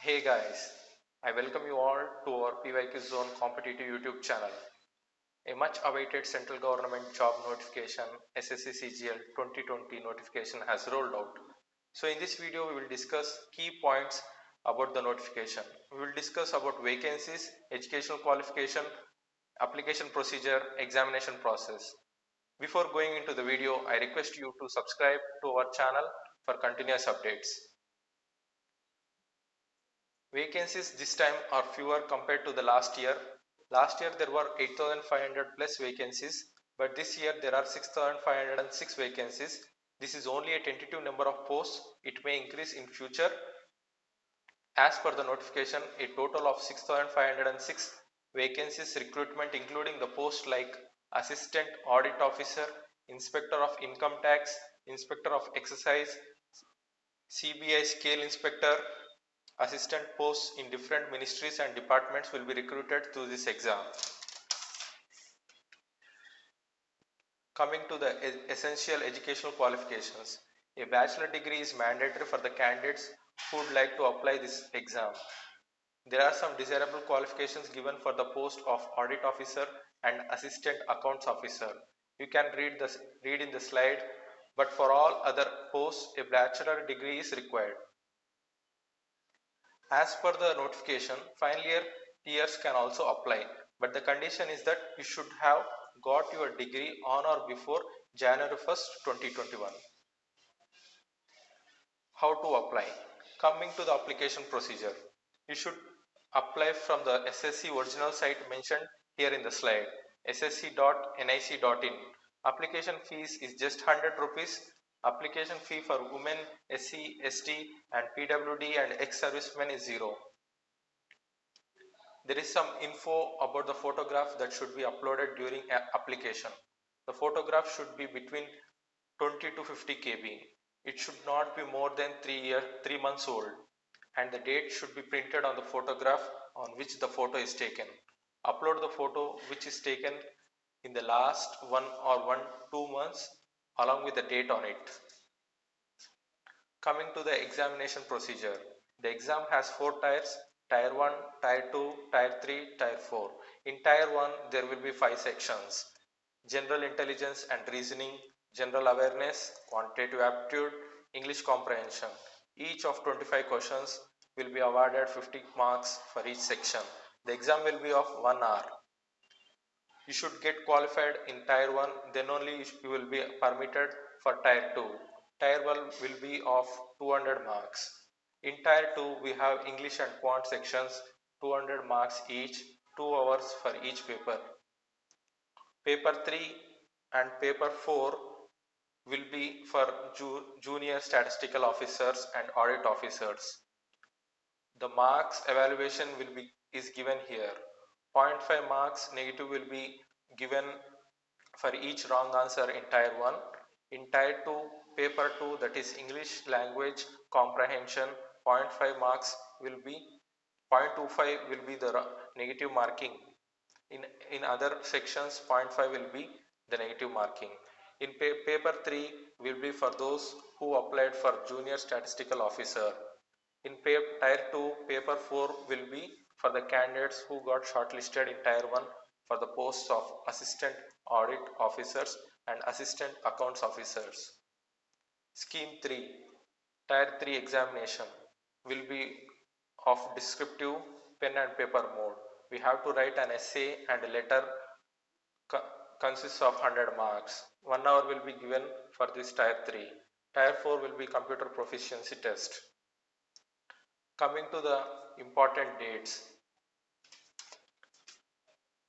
Hey guys, I welcome you all to our PYQ Zone competitive YouTube channel. A much awaited central government job notification SSC CGL 2020 notification has rolled out. So in this video we will discuss key points about the notification. We will discuss about vacancies, educational qualification, application procedure, examination process. Before going into the video, I request you to subscribe to our channel for continuous updates. Vacancies this time are fewer compared to the last year. Last year there were 8,500 plus vacancies, but this year there are 6,506 vacancies. This is only a tentative number of posts. It may increase in future. As per the notification, a total of 6,506 vacancies recruitment including the posts like Assistant Audit Officer, Inspector of Income Tax, Inspector of Excise, CBI Scale Inspector, assistant posts in different ministries and departments will be recruited through this exam. Coming to the essential educational qualifications, a bachelor degree is mandatory for the candidates who would like to apply this exam. There are some desirable qualifications given for the post of audit officer and assistant accounts officer. You can read in the slide, but for all other posts a bachelor degree is required. As per the notification, final years can also apply, but the condition is that you should have got your degree on or before January 1st, 2021. How to apply? Coming to the application procedure, you should apply from the SSC original site mentioned here in the slide, ssc.nic.in. Application fees is just 100 rupees. Application fee for women, SC, ST and PWD and ex-servicemen is 0. There is some info about the photograph that should be uploaded during application. The photograph should be between 20 to 50 KB. It should not be more than 3 months old, and the date should be printed on the photograph on which the photo is taken. Upload the photo which is taken in the last 2 months along with the date on it. Coming to the examination procedure, the exam has 4 tiers: Tier 1, Tier 2, Tier 3, Tier 4. In Tier 1, there will be 5 sections: General Intelligence and Reasoning, General Awareness, Quantitative Aptitude, English Comprehension. Each of 25 questions will be awarded 50 marks for each section. The exam will be of 1 hour. You should get qualified in Tier 1, then only you will be permitted for Tier 2. Tier 1 will be of 200 marks. In Tier 2, we have English and Quant sections, 200 marks each, 2 hours for each paper. Paper 3 and Paper 4 will be for junior statistical officers and audit officers. The marks evaluation is given here. 0.5 marks negative will be given for each wrong answer in Tier 1. In Tier 2, Paper 2, that is English language comprehension, 0.5 marks will be, 0.25 will be the negative marking. In other sections, 0.5 will be the negative marking. In Paper 3 will be for those who applied for junior statistical officer. In Tier 2, Paper 4 will be for the candidates who got shortlisted in Tier 1 for the posts of Assistant Audit Officers and Assistant Accounts Officers. Scheme 3, Tier 3 examination will be of descriptive pen and paper mode. We have to write an essay and a letter consists of 100 marks. 1 hour will be given for this Tier 3. Tier 4 will be computer proficiency test. Coming to the important dates,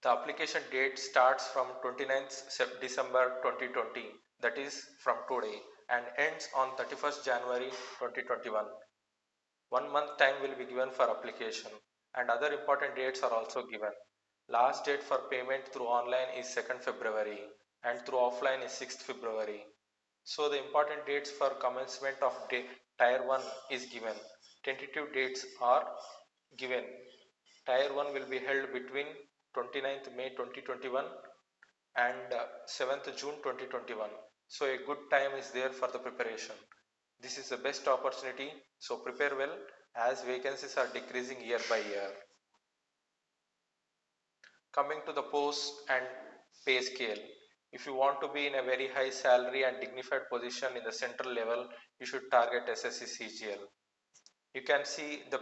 the application date starts from 29th December 2020, that is from today, and ends on 31st January 2021. 1 month time will be given for application, and other important dates are also given. Last date for payment through online is 2nd February and through offline is 6th February. So the important dates for commencement of Tier 1 is given. Tentative dates are given. Tier 1 will be held between 29th May 2021 and 7th June 2021. So a good time is there for the preparation. This is the best opportunity, so prepare well as vacancies are decreasing year by year. Coming to the post and pay scale. If you want to be in a very high salary and dignified position in the central level, you should target SSC CGL. You can see the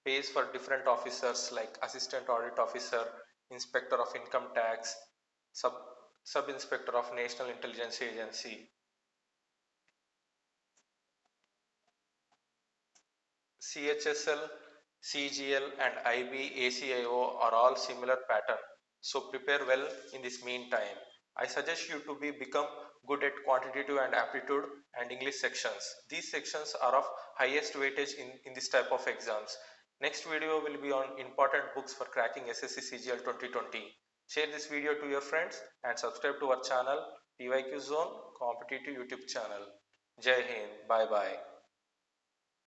pays for different officers like assistant audit officer, inspector of income tax, sub sub inspector of National Intelligence Agency. CHSL, CGL and IB ACIO are all similar pattern, so prepare well in this meantime. I suggest you to become good at quantitative and aptitude and English sections. These sections are of highest weightage in this type of exams. Next video will be on important books for cracking SSC CGL 2020. Share this video to your friends and subscribe to our channel PYQ Zone Competitive YouTube channel. Jai Hind. Bye bye.